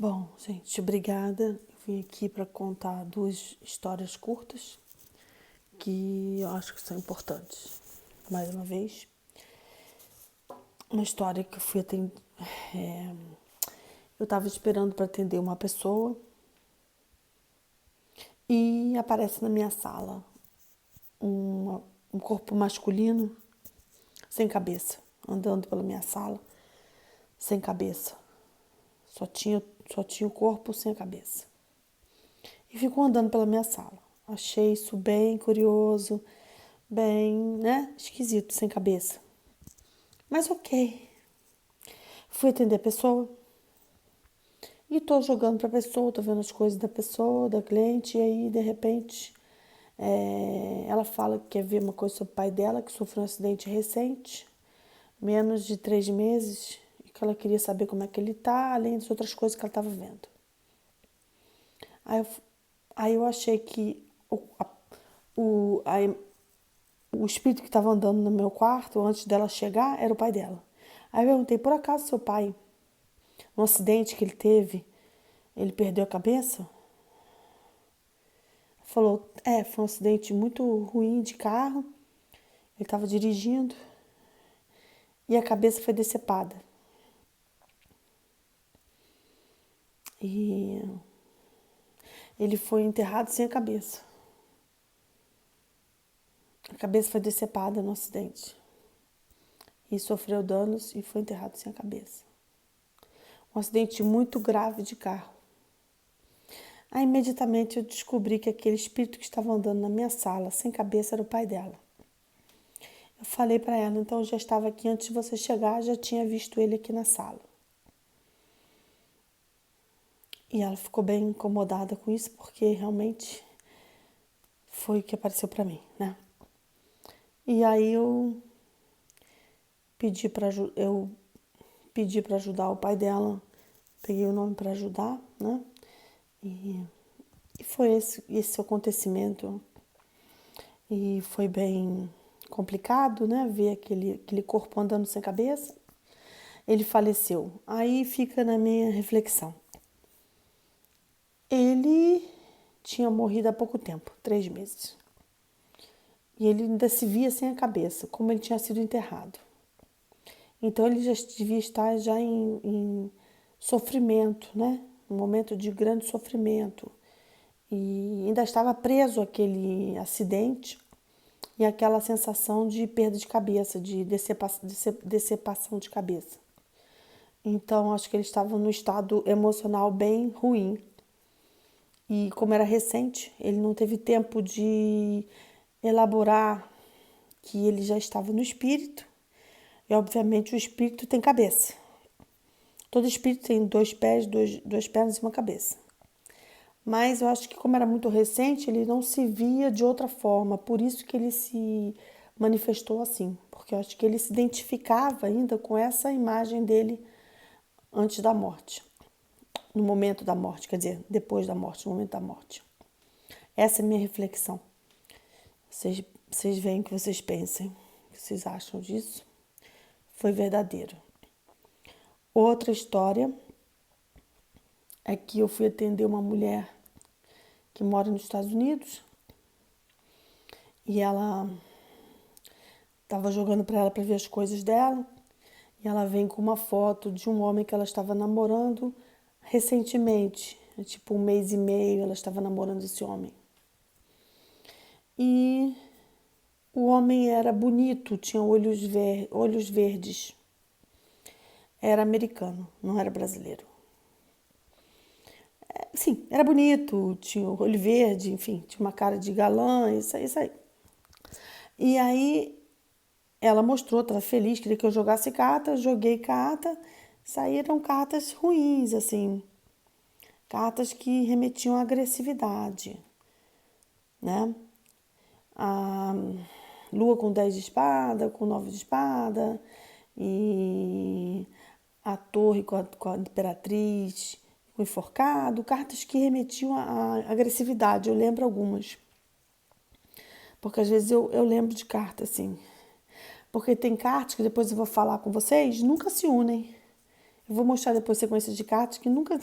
Bom, gente, obrigada. Eu vim aqui para contar duas histórias curtas que eu acho que são importantes. Mais uma vez, uma história que eu fui atender. Eu estava esperando para atender uma pessoa e aparece na minha sala um corpo masculino sem cabeça, andando pela minha sala, sem cabeça. Só tinha o corpo sem a cabeça. E ficou andando pela minha sala. Achei isso bem curioso, bem, né? Esquisito, sem cabeça. Mas ok. Fui atender a pessoa e tô jogando pra pessoa, tô vendo as coisas da pessoa, da cliente, e aí, de repente, ela fala que quer ver uma coisa sobre o pai dela, que sofreu um acidente recente, menos de 3 meses, e que ela queria saber como é que ele tá, além das outras coisas que ela estava vendo. Aí eu, aí eu achei que o, a, o espírito que estava andando no meu quarto antes dela chegar era o pai dela. Aí eu perguntei, por acaso seu pai, no acidente que ele teve, ele perdeu a cabeça? Falou, foi um acidente muito ruim de carro, ele estava dirigindo e a cabeça foi decepada. E ele foi enterrado sem a cabeça. A cabeça foi decepada no acidente. E sofreu danos e foi enterrado sem a cabeça. Um acidente muito grave de carro. Aí imediatamente eu descobri que aquele espírito que estava andando na minha sala, sem cabeça, era o pai dela. Eu falei para ela, então eu já estava aqui antes de você chegar, já tinha visto ele aqui na sala. E ela ficou bem incomodada com isso, porque realmente foi o que apareceu para mim, né? E aí eu pedi para ajudar o pai dela, peguei o nome para ajudar, né? E, e foi esse acontecimento. E foi bem complicado, né? Ver aquele corpo andando sem cabeça. Ele faleceu. Aí fica na minha reflexão. Ele tinha morrido há pouco tempo, 3 meses. E ele ainda se via sem a cabeça, como ele tinha sido enterrado. Então ele já devia estar já em sofrimento, né? Um momento de grande sofrimento. E ainda estava preso àquele acidente e aquela sensação de perda de cabeça, de decepação de cabeça. Então acho que ele estava num estado emocional bem ruim. E como era recente, ele não teve tempo de elaborar que ele já estava no espírito. E obviamente o espírito tem cabeça. Todo espírito tem 2 pés, duas pernas e uma cabeça. Mas eu acho que como era muito recente, ele não se via de outra forma. Por isso que ele se manifestou assim. Porque eu acho que ele se identificava ainda com essa imagem dele antes da morte. No momento da morte, quer dizer, depois da morte, no momento da morte. Essa é a minha reflexão. Vocês veem o que vocês pensem. O que vocês acham disso? Foi verdadeiro. Outra história é que eu fui atender uma mulher que mora nos Estados Unidos e ela estava jogando para ela para ver as coisas dela e ela vem com uma foto de um homem que ela estava namorando recentemente, tipo 1 mês e meio ela estava namorando esse homem. E o homem era bonito, tinha olhos verdes. Era americano, não era brasileiro. Sim, era bonito, tinha o olho verde, enfim, tinha uma cara de galã, isso aí, isso aí. E aí ela mostrou, estava feliz, queria que eu jogasse carta, joguei carta, saíram cartas ruins, assim, cartas que remetiam à agressividade, né? A lua com 10 de espada, com 9 de espada, e a torre com a imperatriz, com o enforcado, cartas que remetiam à agressividade, eu lembro algumas. Porque às vezes eu lembro de carta, assim. Porque tem cartas que depois eu vou falar com vocês, nunca se unem. Vou mostrar depois sequência de cartas que nunca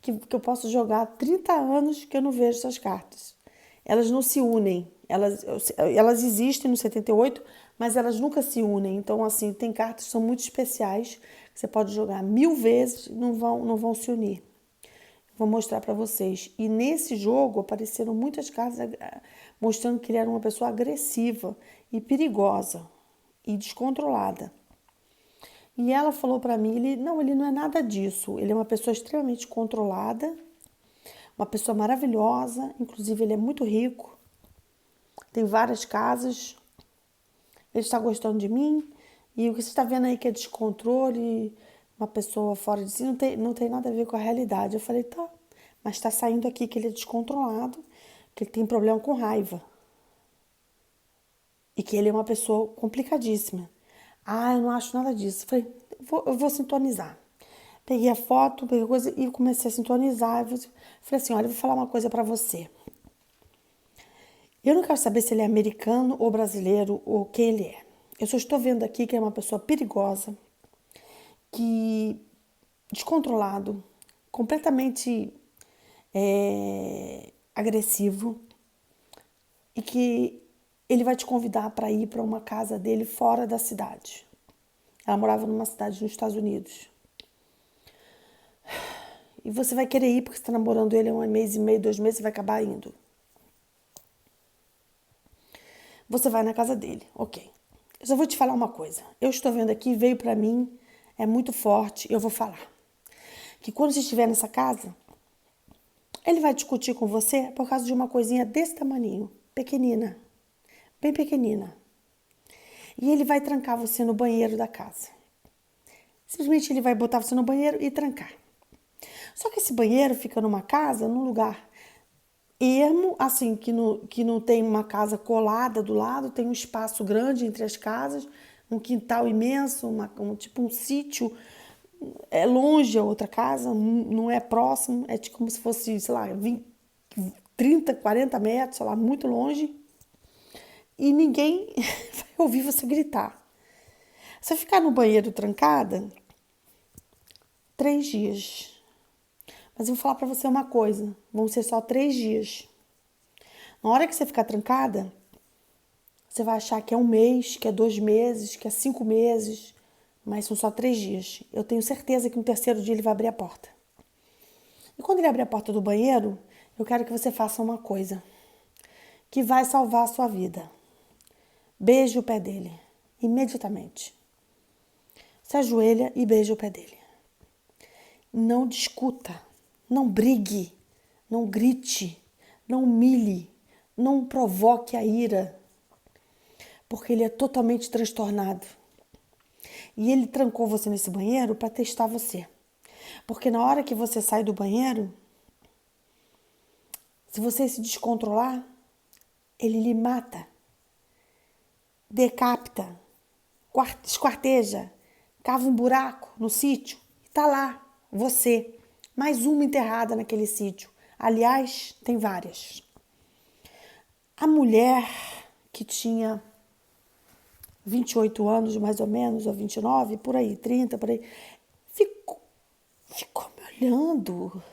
que eu posso jogar há 30 anos que eu não vejo essas cartas. Elas não se unem. Elas existem no 78, mas elas nunca se unem. Então, assim, tem cartas que são muito especiais, que você pode jogar 1000 vezes e não vão se unir. Vou mostrar para vocês. E nesse jogo apareceram muitas cartas mostrando que ele era uma pessoa agressiva e perigosa e descontrolada. E ela falou para mim, ele não é nada disso. Ele é uma pessoa extremamente controlada, uma pessoa maravilhosa, inclusive ele é muito rico, tem várias casas, ele está gostando de mim, e o que você está vendo aí que é descontrole, uma pessoa fora de si, não tem nada a ver com a realidade. Eu falei, tá, mas está saindo aqui que ele é descontrolado, que ele tem problema com raiva. E que ele é uma pessoa complicadíssima. Ah, eu não acho nada disso. Falei, eu vou sintonizar. Peguei a foto, peguei a coisa e comecei a sintonizar. Falei assim, olha, eu vou falar uma coisa pra você. Eu não quero saber se ele é americano ou brasileiro ou quem ele é. Eu só estou vendo aqui que é uma pessoa perigosa, que descontrolado, completamente agressivo e que ele vai te convidar para ir para uma casa dele fora da cidade. Ela morava numa cidade nos Estados Unidos. E você vai querer ir porque você está namorando ele há 1 mês e meio, 2 meses, e vai acabar indo. Você vai na casa dele, ok. Eu só vou te falar uma coisa. Eu estou vendo aqui, veio para mim, é muito forte, eu vou falar. Que quando você estiver nessa casa, ele vai discutir com você por causa de uma coisinha desse tamaninho, pequenina, bem pequenina. E ele vai trancar você no banheiro da casa. Simplesmente ele vai botar você no banheiro e trancar. Só que esse banheiro fica numa casa, num lugar ermo, assim, que não tem uma casa colada do lado, tem um espaço grande entre as casas, um quintal imenso, tipo um sítio, é longe a outra casa, não é próximo, é tipo como se fosse, sei lá, 20, 30, 40 metros, sei lá, muito longe, e ninguém vai ouvir você gritar. Você ficar no banheiro trancada, 3 dias. Mas eu vou falar pra você uma coisa, vão ser só 3 dias. Na hora que você ficar trancada, você vai achar que é 1 mês, que é 2 meses, que é 5 meses, mas são só 3 dias. Eu tenho certeza que no terceiro dia ele vai abrir a porta. E quando ele abrir a porta do banheiro, eu quero que você faça uma coisa que vai salvar a sua vida. Beije o pé dele, imediatamente. Se ajoelha e beija o pé dele. Não discuta, não brigue, não grite, não humilhe, não provoque a ira, porque ele é totalmente transtornado. E ele trancou você nesse banheiro para testar você. Porque na hora que você sai do banheiro, se você se descontrolar, ele lhe mata, decapita, esquarteja, cava um buraco no sítio e tá lá, você, mais uma enterrada naquele sítio. Aliás, tem várias. A mulher que tinha 28 anos, mais ou menos, ou 29, por aí, 30, por aí, ficou me olhando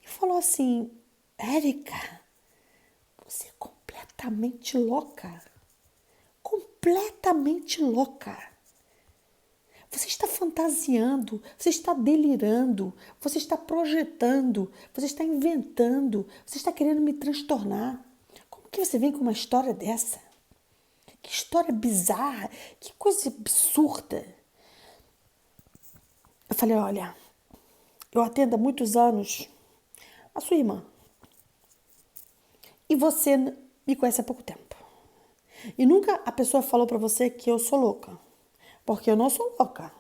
e falou assim, Érica, você é completamente louca. Completamente louca. Você está fantasiando, você está delirando, você está projetando, você está inventando, você está querendo me transtornar. Como que você vem com uma história dessa? Que história bizarra, que coisa absurda. Eu falei, olha, eu atendo há muitos anos a sua irmã. E você me conhece há pouco tempo. E nunca a pessoa falou pra você que eu sou louca. Porque eu não sou louca.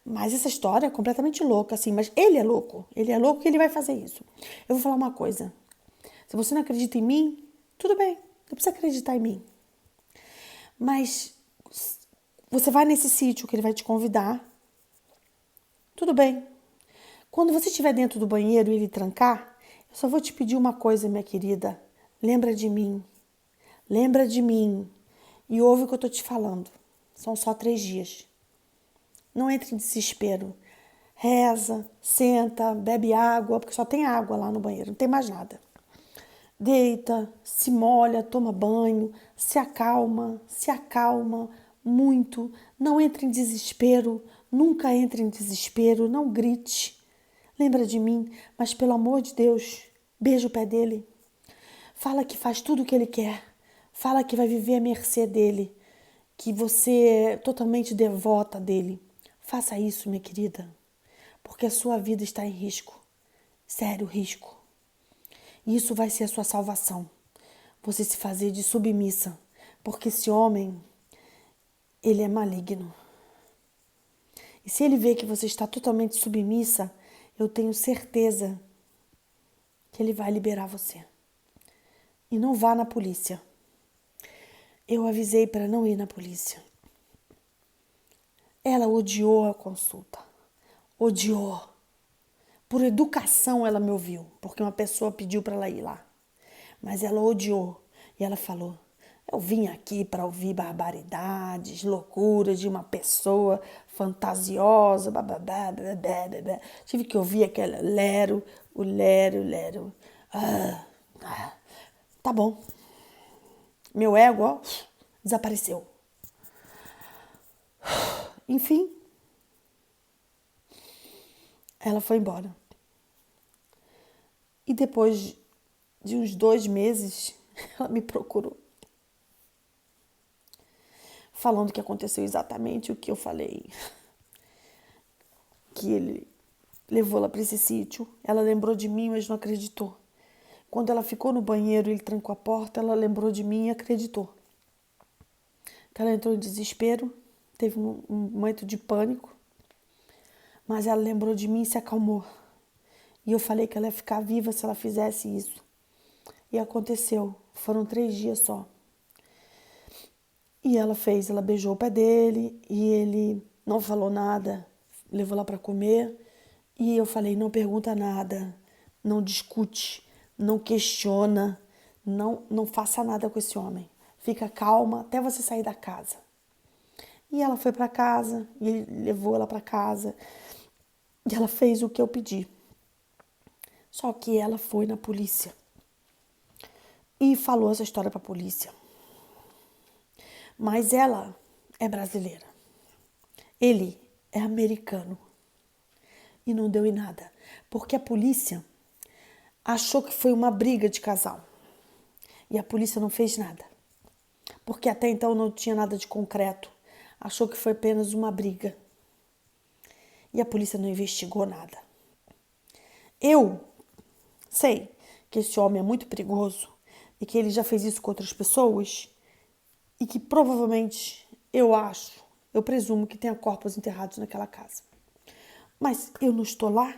Mas essa história é completamente louca, assim. Mas ele é louco. Ele é louco e ele vai fazer isso. Eu vou falar uma coisa. Se você não acredita em mim, tudo bem. Não precisa acreditar em mim. Mas você vai nesse sítio que ele vai te convidar. Tudo bem. Quando você estiver dentro do banheiro e ele trancar, eu só vou te pedir uma coisa, minha querida. Lembra de mim. Lembra de mim. E ouve o que eu tô te falando. São só 3 dias. Não entre em desespero. Reza, senta, bebe água, porque só tem água lá no banheiro, não tem mais nada. Deita, se molha, toma banho, se acalma muito. Não entre em desespero, nunca entre em desespero, não grite. Lembra de mim, mas pelo amor de Deus, beija o pé dele. Fala que faz tudo o que ele quer. Fala que vai viver à mercê dele, que você é totalmente devota dele. Faça isso, minha querida, porque a sua vida está em risco. Sério risco. E isso vai ser a sua salvação. Você se fazer de submissa, porque esse homem, ele é maligno. E se ele vê que você está totalmente submissa, eu tenho certeza que ele vai liberar você. E não vá na polícia. Eu avisei para não ir na polícia. Ela odiou a consulta. Odiou. Por educação ela me ouviu, porque uma pessoa pediu para ela ir lá. Mas ela odiou. E ela falou, eu vim aqui para ouvir barbaridades, loucuras de uma pessoa fantasiosa, bababá, babá, babá. Tive que ouvir aquele lero. Tá bom. Meu ego, ó, desapareceu. Enfim, ela foi embora. E depois de uns 2 meses, ela me procurou. Falando que aconteceu exatamente o que eu falei. Que ele levou ela para esse sítio. Ela lembrou de mim, mas não acreditou. Quando ela ficou no banheiro e ele trancou a porta, ela lembrou de mim e acreditou. Ela entrou em desespero, teve um momento de pânico, mas ela lembrou de mim e se acalmou. E eu falei que ela ia ficar viva se ela fizesse isso. E aconteceu. Foram 3 dias só. E ela beijou o pé dele e ele não falou nada, levou lá para comer. E eu falei, não pergunta nada, não discute, não questiona, não faça nada com esse homem. Fica calma até você sair da casa. E ela foi para casa, e ele levou ela para casa. E ela fez o que eu pedi. Só que ela foi na polícia e falou essa história para a polícia. Mas ela é brasileira. Ele é americano. E não deu em nada. Porque a polícia achou que foi uma briga de casal. E a polícia não fez nada. Porque até então não tinha nada de concreto. Achou que foi apenas uma briga. E a polícia não investigou nada. Eu sei que esse homem é muito perigoso e que ele já fez isso com outras pessoas e que provavelmente, eu presumo que tenha corpos enterrados naquela casa. Mas eu não estou lá,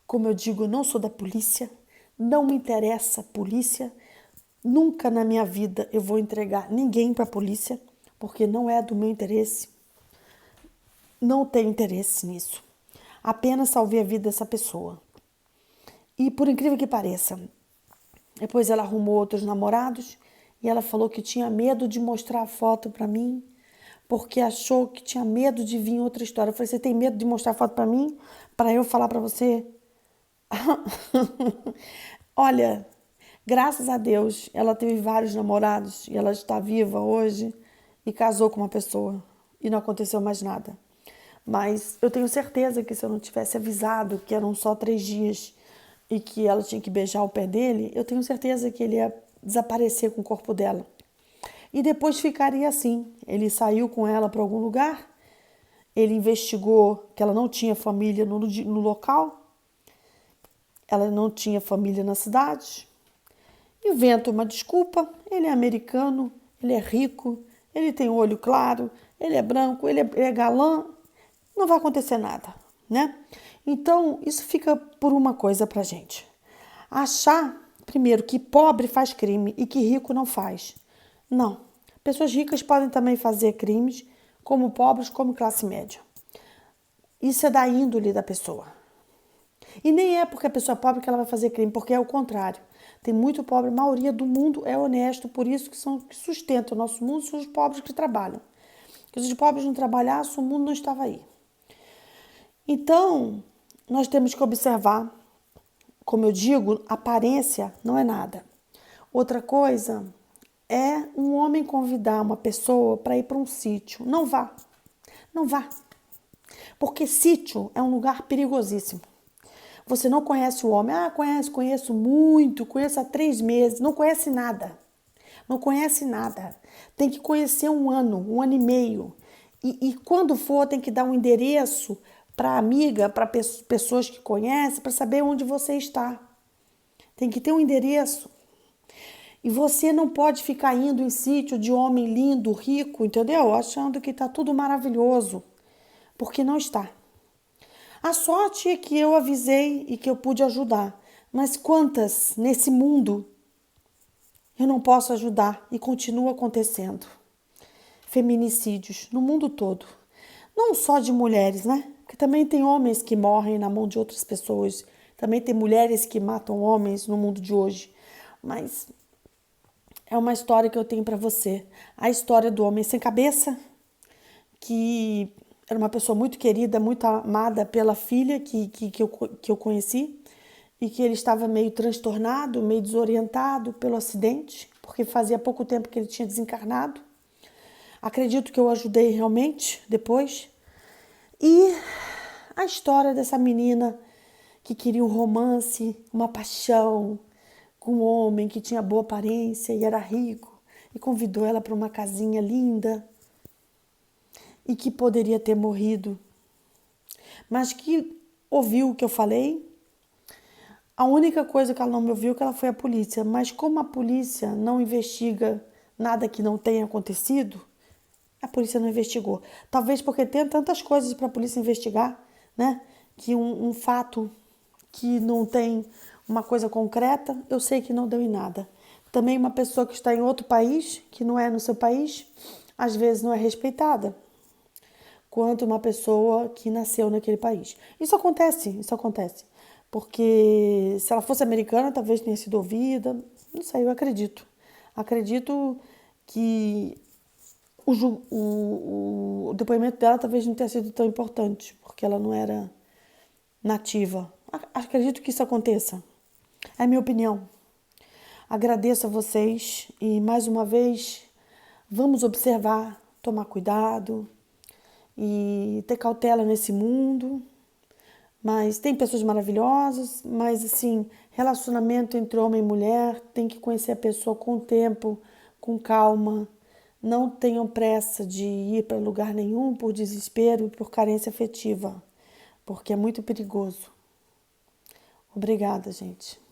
como eu digo, eu não sou da polícia, não me interessa a polícia, nunca na minha vida eu vou entregar ninguém para a polícia, porque não é do meu interesse, não tenho interesse nisso, apenas salvei a vida dessa pessoa. E por incrível que pareça, depois ela arrumou outros namorados e ela falou que tinha medo de mostrar a foto para mim, porque achou que tinha medo de vir outra história. Eu falei, você tem medo de mostrar a foto para mim? Para eu falar para você? Olha, graças a Deus, ela teve vários namorados e ela está viva hoje e casou com uma pessoa e não aconteceu mais nada. Mas eu tenho certeza que se eu não tivesse avisado que eram só 3 dias e que ela tinha que beijar o pé dele, eu tenho certeza que ele ia desaparecer com o corpo dela. E depois ficaria assim. Ele saiu com ela para algum lugar, ele investigou que ela não tinha família no local, ela não tinha família na cidade, inventa uma desculpa, ele é americano, ele é rico, ele tem o olho claro, ele é branco, ele é galã, não vai acontecer nada, né? Então, isso fica por uma coisa pra gente. Achar, primeiro, que pobre faz crime e que rico não faz. Não. Pessoas ricas podem também fazer crimes, como pobres, como classe média. Isso é da índole da pessoa. E nem é porque a pessoa é pobre que ela vai fazer crime, porque é o contrário. Tem muito pobre, a maioria do mundo é honesto, por isso que sustentam o nosso mundo são os pobres que trabalham. Porque se os pobres não trabalhassem, o mundo não estava aí. Então, nós temos que observar, como eu digo, aparência não é nada. Outra coisa é um homem convidar uma pessoa para ir para um sítio. Não vá, não vá. Porque sítio é um lugar perigosíssimo. Você não conhece o homem. Ah, conheço muito, conheço há 3 meses. Não conhece nada. Não conhece nada. Tem que conhecer um ano e meio. E quando for, tem que dar um endereço para amiga, para pessoas que conhecem, para saber onde você está. Tem que ter um endereço. E você não pode ficar indo em sítio de homem lindo, rico, entendeu? Achando que está tudo maravilhoso. Porque não está. A sorte é que eu avisei e que eu pude ajudar. Mas quantas nesse mundo eu não posso ajudar e continua acontecendo? Feminicídios no mundo todo. Não só de mulheres, né? Porque também tem homens que morrem na mão de outras pessoas. Também tem mulheres que matam homens no mundo de hoje. Mas é uma história que eu tenho para você. A história do homem sem cabeça, que era uma pessoa muito querida, muito amada pela filha que eu conheci, e que ele estava meio transtornado, meio desorientado pelo acidente, porque fazia pouco tempo que ele tinha desencarnado. Acredito que eu ajudei realmente depois. E a história dessa menina que queria um romance, uma paixão, com um homem que tinha boa aparência e era rico, e convidou ela para uma casinha linda, e que poderia ter morrido, mas que ouviu o que eu falei. A única coisa que ela não me ouviu é que ela foi à polícia, mas como a polícia não investiga nada que não tenha acontecido, a polícia não investigou. Talvez porque tem tantas coisas para a polícia investigar, né? Que um fato que não tem uma coisa concreta, eu sei que não deu em nada. Também uma pessoa que está em outro país, que não é no seu país, às vezes não é respeitada quanto uma pessoa que nasceu naquele país. Isso acontece. Porque se ela fosse americana, talvez tenha sido ouvida. Não sei, eu acredito. Acredito que o depoimento dela talvez não tenha sido tão importante, porque ela não era nativa. Acredito que isso aconteça. É a minha opinião. Agradeço a vocês e, mais uma vez, vamos observar, tomar cuidado e ter cautela nesse mundo. Mas tem pessoas maravilhosas, mas assim, relacionamento entre homem e mulher, tem que conhecer a pessoa com tempo, com calma. Não tenham pressa de ir para lugar nenhum por desespero e por carência afetiva, porque é muito perigoso. Obrigada, gente.